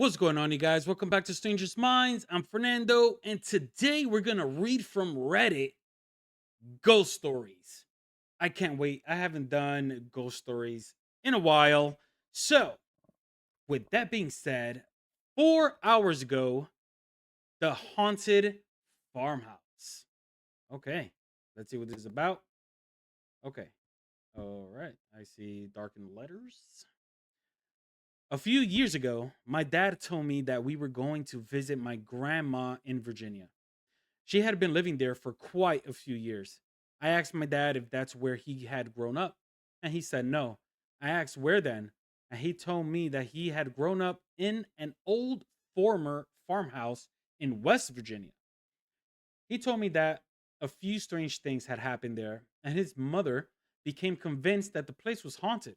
What's going on, you guys? Welcome back to Strangers Minds. I'm Fernando, and today we're gonna read from Reddit ghost stories. I can't wait. I haven't done ghost stories in a while. So, with that being said, 4 hours ago, the haunted farmhouse. Okay, let's see what this is about. Okay, all right. I see darkened letters. A few years ago, my dad told me that we were going to visit my grandma in Virginia. She had been living there for quite a few years. I asked my dad if that's where he had grown up, and he said no. I asked where then, and he told me that he had grown up in an old former farmhouse in West Virginia. He told me that a few strange things had happened there, and his mother became convinced that the place was haunted.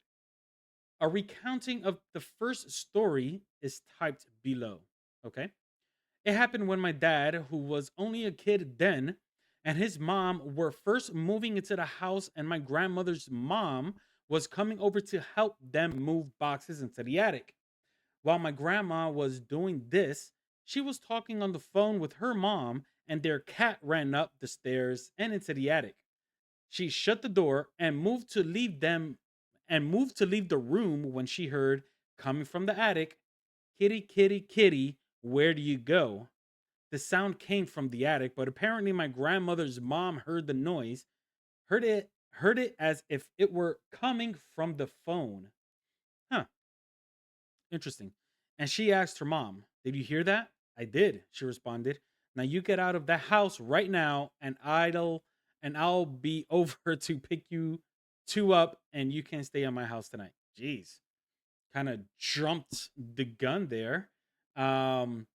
A recounting of the first story is typed below. Okay. It happened when my dad, who was only a kid then, and his mom were first moving into the house, and my grandmother's mom was coming over to help them move boxes into the attic. While my grandma was doing this, she was talking on the phone with her mom, and their cat ran up the stairs and into the attic. She shut the door and moved to leave the room when she heard coming from the attic, "Kitty, kitty, kitty, where do you go?" The sound came from the attic, but apparently my grandmother's mom heard the noise, heard it as if it were coming from the phone. Huh, interesting. And she asked her mom, "Did you hear that?" "I did," she responded. "Now you get out of the house right now and I'll be over to pick you two up and you can stay at my house tonight." Jeez. Kind of jumped the gun there. Um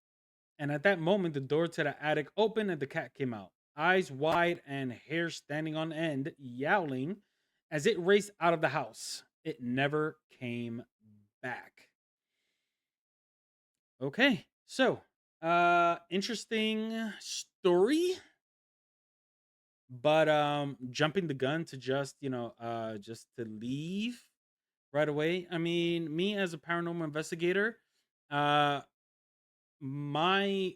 And at that moment, the door to the attic opened and the cat came out, eyes wide and hair standing on end, yowling as it raced out of the house. It never came back. Okay. So, interesting story, but jumping the gun to just to leave right away. I mean, me as a paranormal investigator, uh my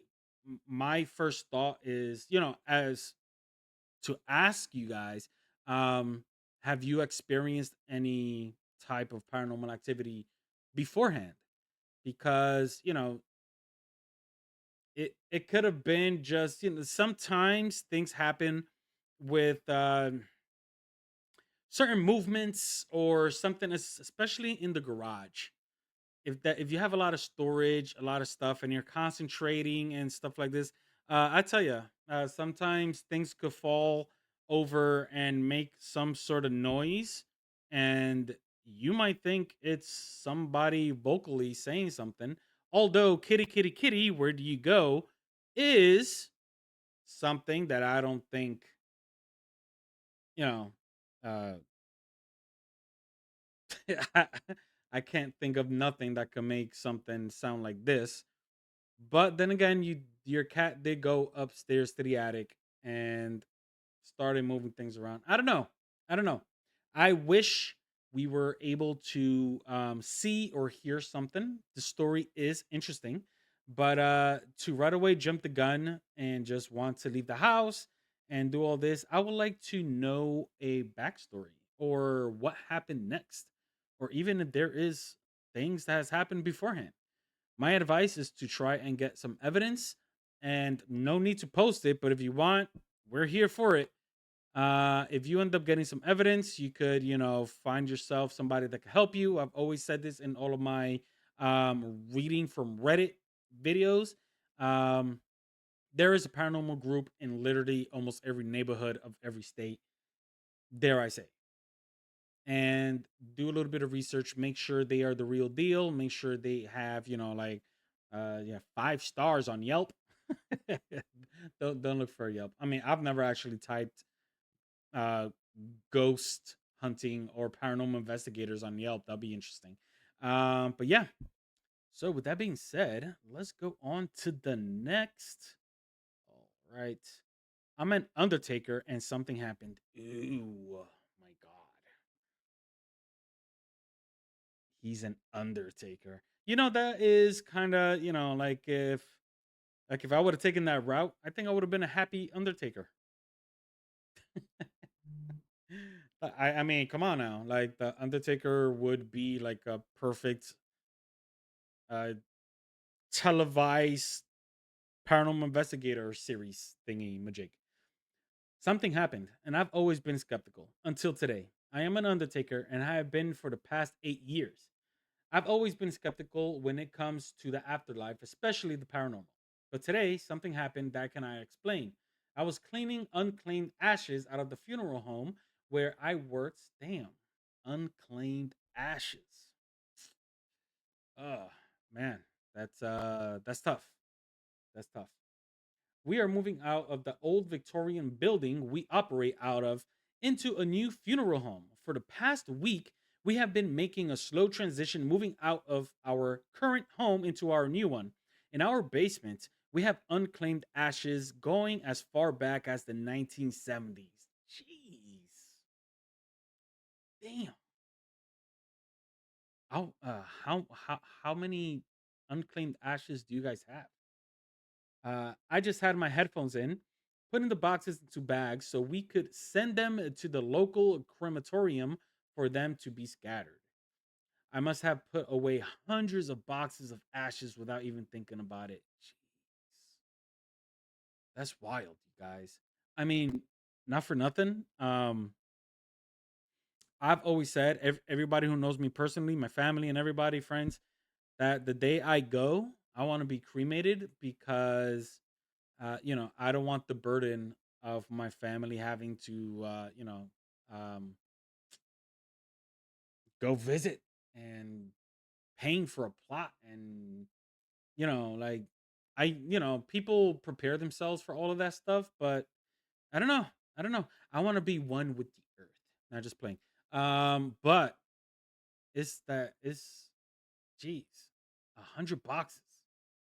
my first thought is, as to ask you guys, um, have you experienced any type of paranormal activity beforehand? Because it could have been just, sometimes things happen with certain movements or something, especially in the garage. If you have a lot of storage, a lot of stuff, and you're concentrating and stuff like this, I tell you, sometimes things could fall over and make some sort of noise, and you might think it's somebody vocally saying something. Although "kitty, kitty, kitty, where do you go" is something that I don't think you know. Uh, I, I can't think of nothing that could make something sound like this. But then again, your cat did go upstairs to the attic and started moving things around. I don't know. I don't know. I wish we were able to see or hear something. The story is interesting, but to right away jump the gun and just want to leave the house and do all this, I would like to know a backstory or what happened next, or even if there is things that has happened beforehand. My advice is to try and get some evidence, and no need to post it, but if you want, we're here for it. If you end up getting some evidence, you could, find yourself somebody that can help you. I've always said this in all of my reading from Reddit videos. Um, there is a paranormal group in literally almost every neighborhood of every state, dare I say, and do a little bit of research. Make sure they are the real deal. Make sure they have, like, yeah, 5 stars on Yelp. Don't look for Yelp. I mean, I've never actually typed uh ghost hunting or paranormal investigators on Yelp. That'll be interesting. But yeah. So with that being said, let's go on to the next. All right. I'm an undertaker and something happened. Ooh, my God. He's an undertaker. That is kind of, like if I would have taken that route, I think I would have been a happy undertaker. I mean, come on now. Like the Undertaker would be like a perfect uh televised paranormal investigator series thingy majig. Something happened, and I've always been skeptical until today. I am an Undertaker, and I have been for the past 8 years. I've always been skeptical when it comes to the afterlife, especially the paranormal. But today, something happened that can I explain. I was cleaning unclaimed ashes out of the funeral home where I worked. Damn, unclaimed ashes. Oh man, that's tough. That's tough. We are moving out of the old Victorian building we operate out of into a new funeral home. For the past week, we have been making a slow transition moving out of our current home into our new one. In our basement, we have unclaimed ashes going as far back as the 1970s. Jeez. Damn. How many unclaimed ashes do you guys have? I just had my headphones in, putting the boxes into bags so we could send them to the local crematorium for them to be scattered. I must have put away hundreds of boxes of ashes without even thinking about it. Jeez, that's wild, you guys. I mean, not for nothing. I've always said, everybody who knows me personally, my family and everybody, friends, that the day I go, I want to be cremated because I don't want the burden of my family having to, go visit and paying for a plot. And, like, people prepare themselves for all of that stuff, but I don't know. I don't know. I want to be one with the earth. Not just playing. But it's, geez, 100 boxes.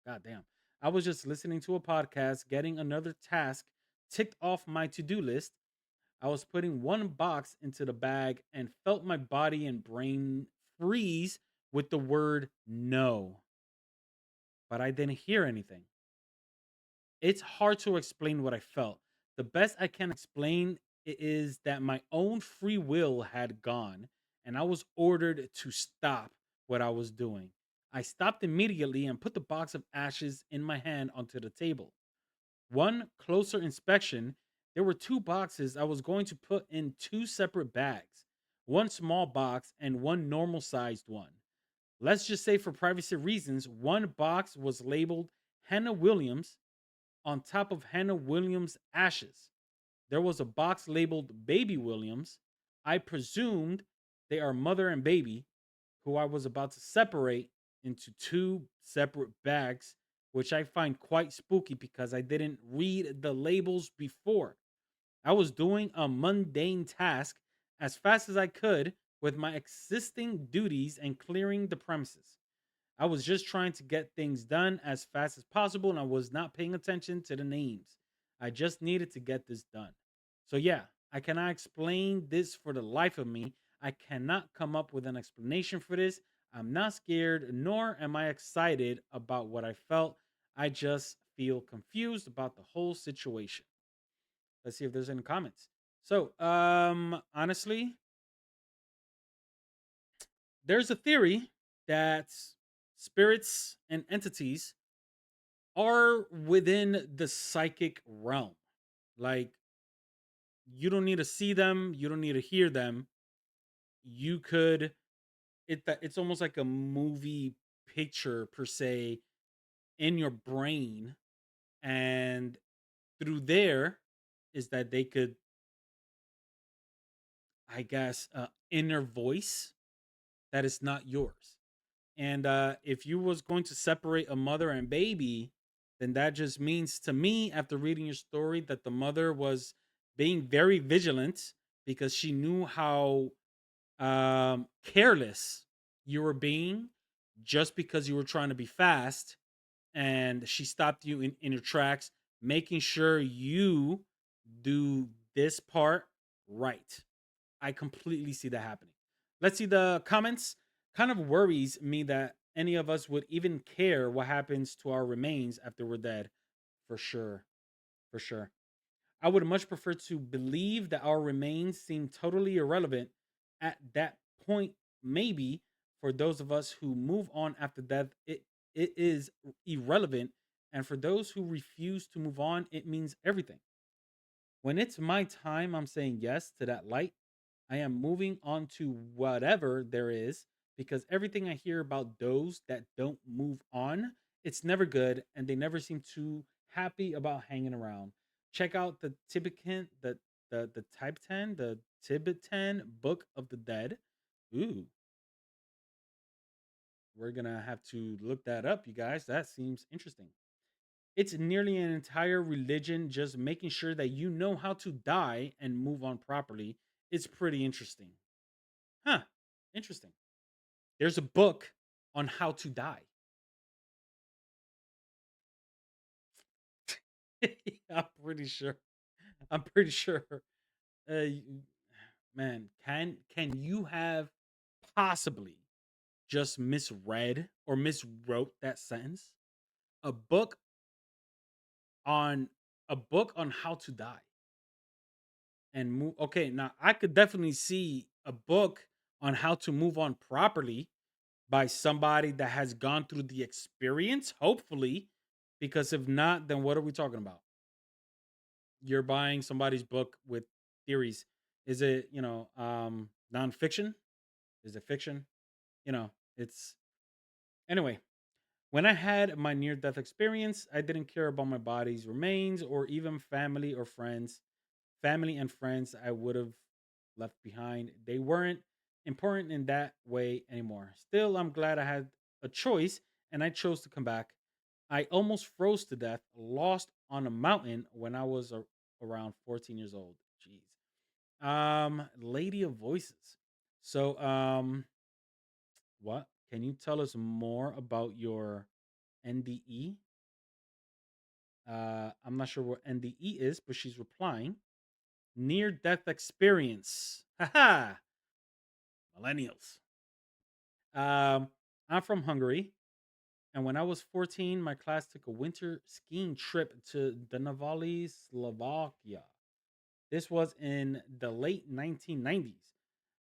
God damn. I was just listening to a podcast, getting another task ticked off my to do list. I was putting one box into the bag and felt my body and brain freeze with the word no, but I didn't hear anything. It's hard to explain what I felt. The best I can explain is that my own free will had gone and I was ordered to stop what I was doing. I stopped immediately and put the box of ashes in my hand onto the table. One closer inspection, there were two boxes I was going to put in two separate bags, one small box and one normal sized one. Let's just say, for privacy reasons, one box was labeled Hannah Williams on top of Hannah Williams' ashes. There was a box labeled Baby Williams. I presumed they are mother and baby, who I was about to separate into two separate bags, which I find quite spooky because I didn't read the labels before. I was doing a mundane task as fast as I could with my existing duties and clearing the premises. I was just trying to get things done as fast as possible and I was not paying attention to the names. I just needed to get this done. So, yeah, I cannot explain this for the life of me. I cannot come up with an explanation for this. I'm not scared, nor am I excited about what I felt. I just feel confused about the whole situation. Let's see if there's any comments. So, honestly, there's a theory that spirits and entities are within the psychic realm. Like, you don't need to see them, you don't need to hear them. You could it's almost like a movie picture per se in your brain, and through there is that they could, I guess, inner voice that is not yours. And if you was going to separate a mother and baby, then that just means to me, after reading your story, that the mother was being very vigilant because she knew how careless you were being just because you were trying to be fast. And she stopped you in your tracks, making sure you do this part right. I completely see that happening. Let's see the comments. Kind of worries me that any of us would even care what happens to our remains after we're dead. For sure. For sure. I would much prefer to believe that our remains seem totally irrelevant at that point. Maybe for those of us who move on after death, it is irrelevant. And for those who refuse to move on, it means everything. When it's my time, I'm saying yes to that light. I am moving on to whatever there is because everything I hear about those that don't move on, it's never good and they never seem too happy about hanging around. Check out the the Tibetan Book of the Dead. Ooh, we're gonna have to look that up, you guys. That seems interesting. It's nearly an entire religion just making sure that you know how to die and move on properly. It's pretty interesting. Huh. Interesting. There's a book on how to die. I'm pretty sure. I'm pretty sure. You- Man, can you have possibly just misread or miswrote that sentence? A book on a book on how to die and move. Okay, now I could definitely see a book on how to move on properly by somebody that has gone through the experience, hopefully, because if not, then what are we talking about? You're buying somebody's book with theories. Is it, nonfiction? Is it fiction? You know, it's anyway. When I had my near death experience, I didn't care about my body's remains or even family and friends I would have left behind. They weren't important in that way anymore. Still, I'm glad I had a choice and I chose to come back. I almost froze to death, lost on a mountain when I was around 14 years old. Jeez. Lady of Voices. So, what? Can you tell us more about your NDE? I'm not sure what NDE is, but she's replying. Near death experience. Haha. Millennials. I'm from Hungary, and when I was 14, my class took a winter skiing trip to Denavali, Slovakia. This was in the late 1990s.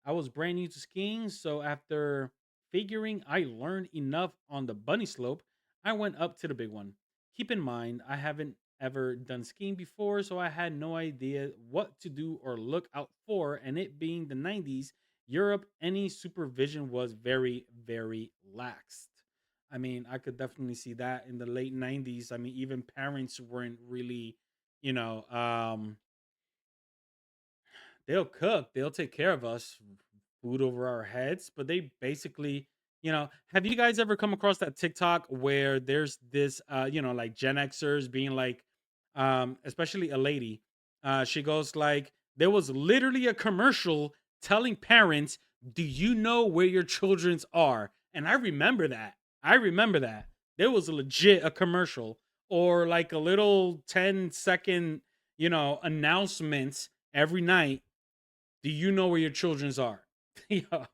I was brand new to skiing, so after figuring I learned enough on the bunny slope, I went up to the big one. Keep in mind, I haven't ever done skiing before, so I had no idea what to do or look out for, and it being the 90s, Europe, any supervision was very, very laxed. I mean, I could definitely see that in the late 90s. I mean, even parents weren't really, you know, they'll cook, they'll take care of us, food over our heads, but they basically, have you guys ever come across that TikTok where there's this like Gen Xers being like especially a lady, she goes like there was literally a commercial telling parents, "Do you know where your children's are?" And I remember that. I remember that. There was a legit a commercial or like a little 10-second, announcement every night. Do you know where your children's are? Yeah,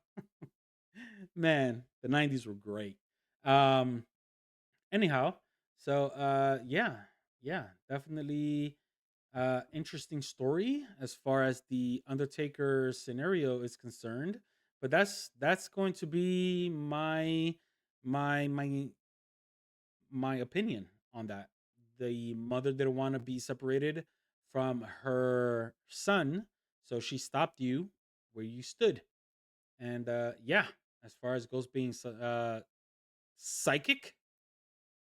man, the 90s were great. Um, anyhow, so yeah, definitely interesting story as far as the Undertaker scenario is concerned. But that's going to be my my my opinion on that. The mother didn't want to be separated from her son, so she stopped you where you stood. And yeah, as far as ghosts being psychic,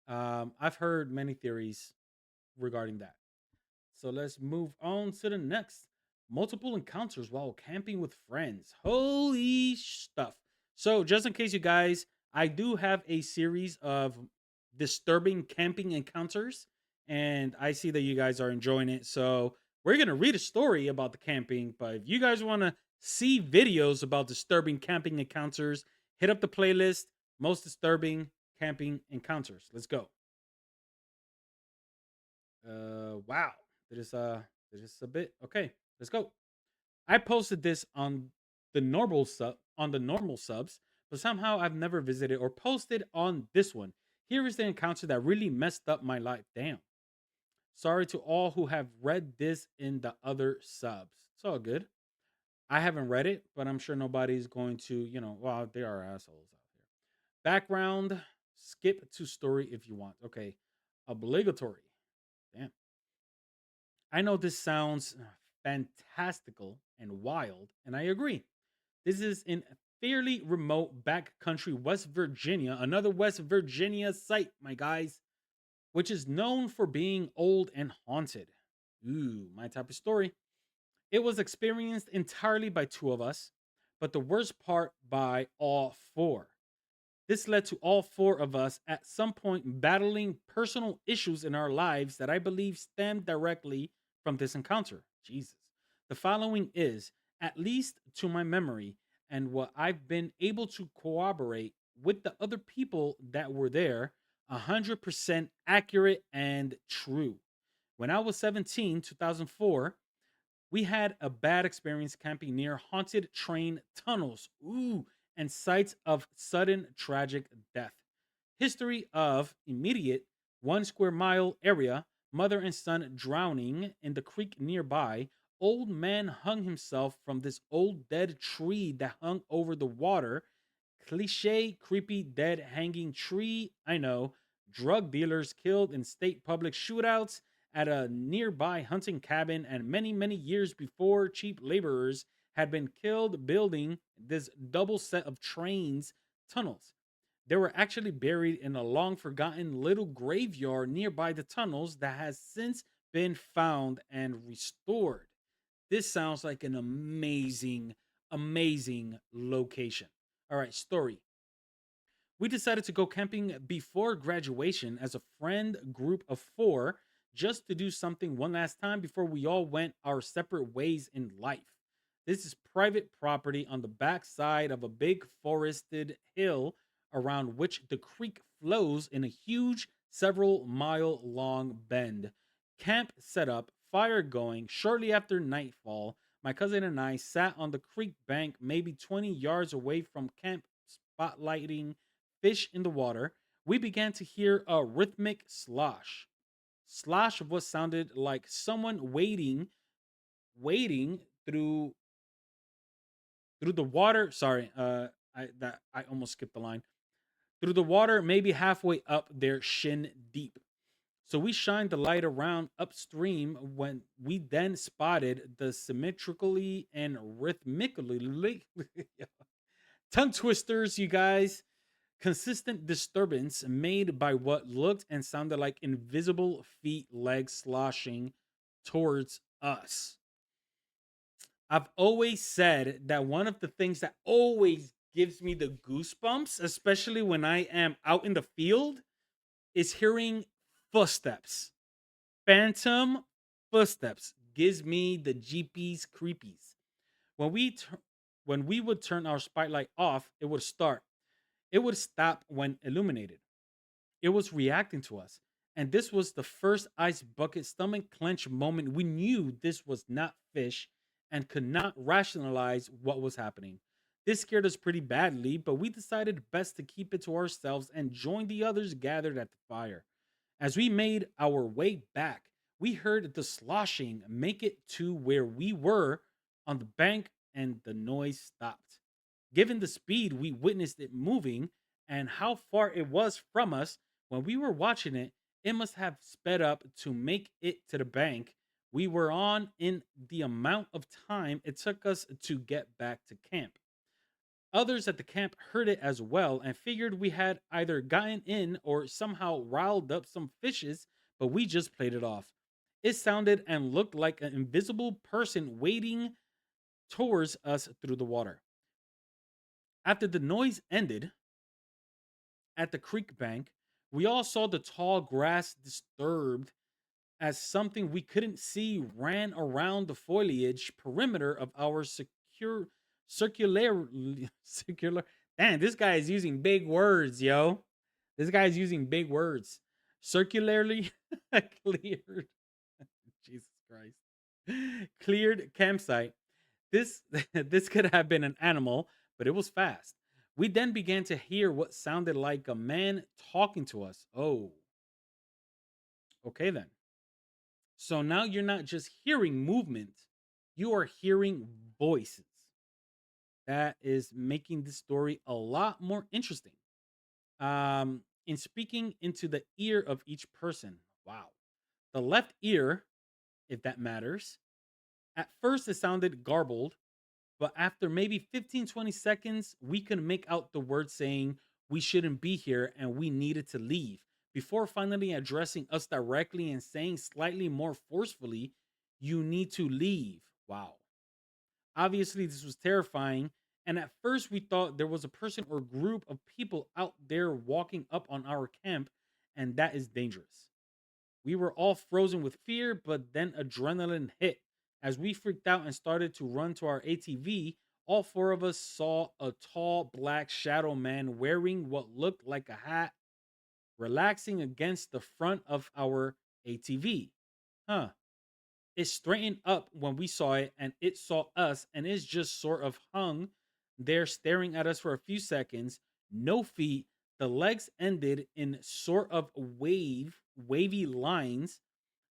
I've heard many theories regarding that. So let's move on to the next. Multiple encounters while camping with friends. Holy stuff. So, just in case you guys, I do have a series of disturbing camping encounters, and I see that you guys are enjoying it. So, we're going to read a story about the camping, but if you guys want to see videos about disturbing camping encounters, hit up the playlist Most Disturbing Camping Encounters. Let's go. Wow. That is a bit okay. Let's go. I posted this on the normal subs, but somehow I've never visited or posted on this one. Here is the encounter that really messed up my life. Damn. Sorry to all who have read this in the other subs. It's all good. I haven't read it, but I'm sure nobody's going to, well, they are assholes out here. Background, skip to story if you want. Okay. Obligatory. Damn. I know this sounds fantastical and wild, and I agree. This is in fairly remote backcountry West Virginia, another West Virginia site, my guys, which is known for being old and haunted. Ooh, my type of story. It was experienced entirely by two of us, but the worst part by all four. This led to all four of us at some point battling personal issues in our lives that I believe stemmed directly from this encounter. Jesus. The following is, at least to my memory, and what I've been able to corroborate with the other people that were there, 100% accurate and true. When I was 17, 2004, we had a bad experience camping near haunted train tunnels. Ooh, and sites of sudden tragic death. History of immediate 1 square mile area, mother and son drowning in the creek nearby. Old man hung himself from this old dead tree that hung over the water. Cliche, creepy, dead hanging tree. I know. Drug dealers killed in state public shootouts at a nearby hunting cabin, and many, many years before, cheap laborers had been killed building this double set of trains tunnels. They were actually buried in a long forgotten little graveyard nearby the tunnels that has since been found and restored. This sounds like an amazing, amazing location. All right, story. We decided to go camping before graduation as a friend group of four just to do something one last time before we all went our separate ways in life. This is private property on the backside of a big forested hill around which the creek flows in a huge, several-mile long bend. Camp set up, fire going. Shortly after nightfall, my cousin and I sat on the creek bank, maybe 20 yards away from camp, spotlighting fish in the water. We began to hear a rhythmic slosh of what sounded like someone wading through the water. Sorry, I almost skipped the line. Through the water, maybe halfway up their shin deep. So we shined the light around upstream when we then spotted the symmetrically and rhythmically tongue twisters, you guys. Consistent disturbance made by what looked and sounded like invisible feet, legs sloshing towards us. I've always said that one of the things that always gives me the goosebumps, especially when I am out in the field, is hearing footsteps. Phantom footsteps gives me the jeepies creepies. When we tur- when we would turn our spotlight off, it would start. It would stop when illuminated. It was reacting to us. And this was the first ice bucket stomach clench moment we knew this was not fish and could not rationalize what was happening. This scared us pretty badly, but we decided best to keep it to ourselves and join the others gathered at the fire. As we made our way back, we heard the sloshing make it to where we were on the bank and the noise stopped. Given the speed we witnessed it moving and how far it was from us when we were watching it, it must have sped up to make it to the bank we were on in the amount of time it took us to get back to camp. Others at the camp heard it as well and figured we had either gotten in or somehow riled up some fishes, but we just played it off. It sounded and looked like an invisible person wading towards us through the water. After the noise ended at the creek bank, we all saw the tall grass disturbed as something we couldn't see ran around the foliage perimeter of our circular circular. Damn, this guy is using big words, yo. This guy is using big words. Circularly cleared. Jesus Christ. Cleared campsite. This this could have been an animal, but it was fast. We then began to hear what sounded like a man talking to us. Oh, okay then. So now you're not just hearing movement, you are hearing voices. That is making this story a lot more interesting. In speaking into the ear of each person. Wow. The left ear, if that matters. At first, it sounded garbled, but after maybe 15, 20 seconds, we could make out the word saying we shouldn't be here and we needed to leave before finally addressing us directly and saying slightly more forcefully, "You need to leave." Wow. Obviously, this was terrifying. And at first, we thought there was a person or group of people out there walking up on our camp, and that is dangerous. We were all frozen with fear, but then adrenaline hit. As we freaked out and started to run to our ATV, all four of us saw a tall black shadow man wearing what looked like a hat, relaxing against the front of our ATV. Huh. It straightened up when we saw it, and it saw us, and it's just sort of hung there staring at us for a few seconds. No feet. The legs ended in sort of wavy lines,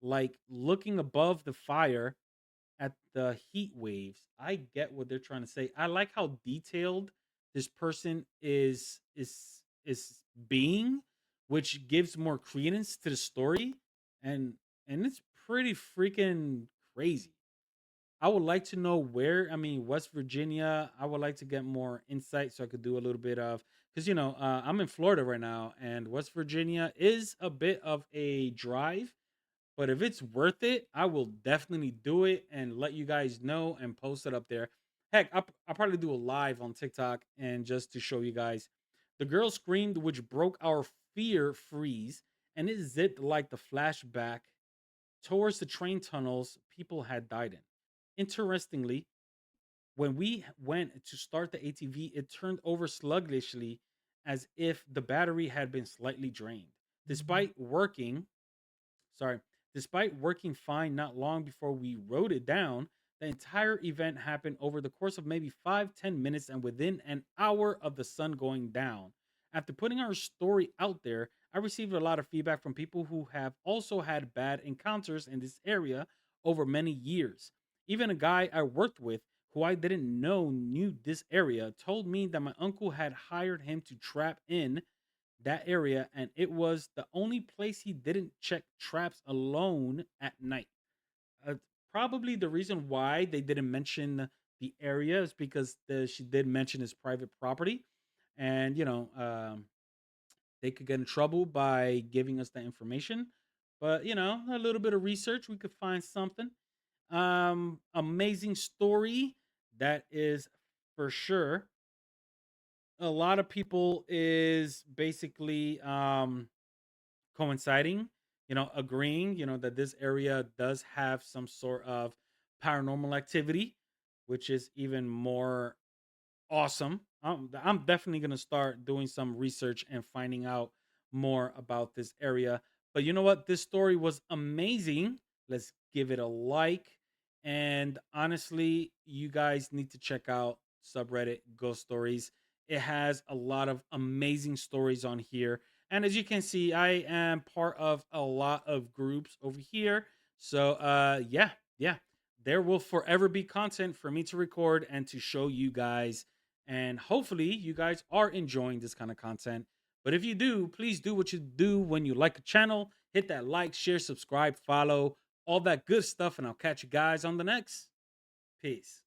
like looking above the fire at the heat waves. I get what they're trying to say. I like how detailed this person is being, which gives more credence to the story, and it's pretty freaking crazy. I would like to know where. I mean, West Virginia. I would like to get more insight so I could do a little bit of, because I'm in Florida right now, and West Virginia is a bit of a drive, but if it's worth it, I will definitely do it and let you guys know and post it up there. Heck, I'll probably do a live on TikTok and just to show you guys. The girl screamed, which broke our fear freeze, and it zipped like the flashback towards the train tunnels people had died in. Interestingly, when we went to start the ATV, it turned over sluggishly as if the battery had been slightly drained. Despite working, sorry, despite working fine not long before we wrote it down, the entire event happened over the course of maybe 5, 10 minutes and within an hour of the sun going down. After putting our story out there, I received a lot of feedback from people who have also had bad encounters in this area over many years. Even a guy I worked with who I didn't know knew this area told me that my uncle had hired him to trap in that area, and it was the only place he didn't check traps alone at night. Uh, Probably the reason why they didn't mention the area is because she did mention his private property, and they could get in trouble by giving us that information. But a little bit of research, we could find something. Amazing story, that is for sure. A lot of people is basically coinciding, agreeing, that this area does have some sort of paranormal activity, which is even more awesome. I'm definitely going to start doing some research and finding out more about this area. But you know what? This story was amazing. Let's give it a like. And honestly, you guys need to check out subreddit Ghost Stories. It has a lot of amazing stories on here. And as you can see, I am part of a lot of groups over here. So yeah, yeah. There will forever be content for me to record and to show you guys, and hopefully, you guys are enjoying this kind of content. But if you do, please do what you do when you like a channel. Hit that like, share, subscribe, follow, all that good stuff. And I'll catch you guys on the next. Peace.